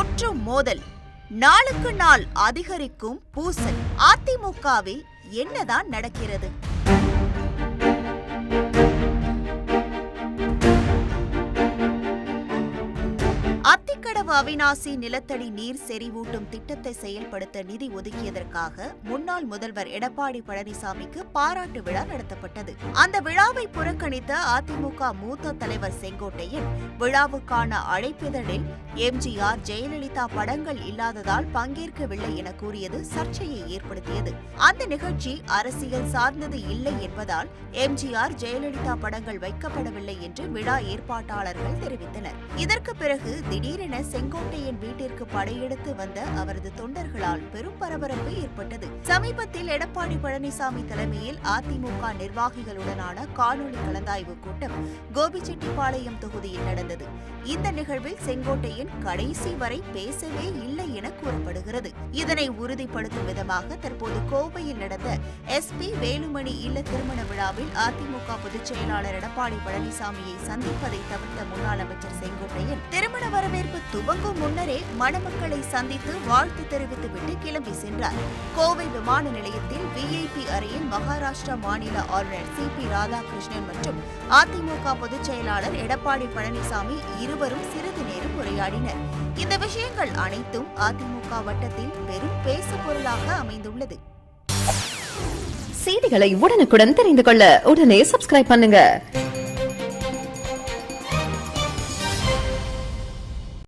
முற்றும் மோதல், நாளுக்கு நாள் அதிகரிக்கும் பூசல். அதிமுகவில் என்னதான் நடக்கிறது? அத்திக்கடவு அவிநாசி நிலத்தடி நீர் செறிவூட்டும் திட்டத்தை செயல்படுத்த நிதி ஒதுக்கியதற்காக முன்னாள் முதல்வர் எடப்பாடி பழனிசாமிக்கு பாராட்டு விழா நடத்தப்பட்டது. அந்த விழாவை புறக்கணித்த அதிமுக மூத்த தலைவர் செங்கோட்டையன் விழாவுக்கான அழைப்பிதழில் எம்ஜிஆர், ஜெயலலிதா படங்கள் இல்லாததால் பங்கேற்கவில்லை என கூறியது சர்ச்சையை ஏற்படுத்தியது. அந்த நிகழ்ச்சி அரசியல் சார்ந்தது இல்லை என்பதால் எம்ஜிஆர், ஜெயலலிதா படங்கள் வைக்கப்படவில்லை என்று விழா ஏற்பாட்டாளர்கள் தெரிவித்தனர். இதற்கு பிறகு திடீரென செங்கோட்டையன் வீட்டிற்கு படையெடுத்து வந்த அவரது தொண்டர்களால் பெரும் பரபரப்பு ஏற்பட்டது. சமீபத்தில் எடப்பாடி பழனிசாமி தலைமையில் அதிமுக நிர்வாகிகளுடனான காணொலி கலந்தாய்வு கூட்டம் கோபிச்செட்டிப்பாளையம் தொகுதியில் நடந்தது. இந்த நிகழ்வில் செங்கோட்டையன் கடைசி வரை பேசவே இல்லை என கூறப்படுகிறது. இதனை உறுதிப்படுத்தும் விதமாக தற்போது கோவையில் நடந்த எஸ்பி வேலுமணி இல்ல திருமண விழாவில் அதிமுக பொதுச் செயலாளர் எடப்பாடி பழனிசாமியை சந்திப்பதை தவிர்த்த முன்னாள் அமைச்சர் செங்கோட்டையன் திருமண வரவேற்பு துவங்கும் முன்னரே மணமக்களை சந்தித்து வாழ்த்து தெரிவித்துவிட்டு கிளம்பி சென்றார். கோவை விமான நிலையத்தில் விஐபி அறையில் மகாராஷ்டிரா மாநில ஆளுநர் சி.பி. ராதாகிருஷ்ணன் மற்றும் அதிமுக பொதுச் செயலாளர் எடப்பாடி பழனிசாமி இருவரும் சிறிது நேரம் உரையாடினர். இந்த விஷயங்கள் அனைத்தும் அதிமுக வட்டத்தில் பெரும் பேசு பொருளாக அமைந்துள்ளது. செய்திகளை உடனுக்குடன் தெரிந்து கொள்ள உடனே சப்ஸ்கிரைப் பண்ணுங்க.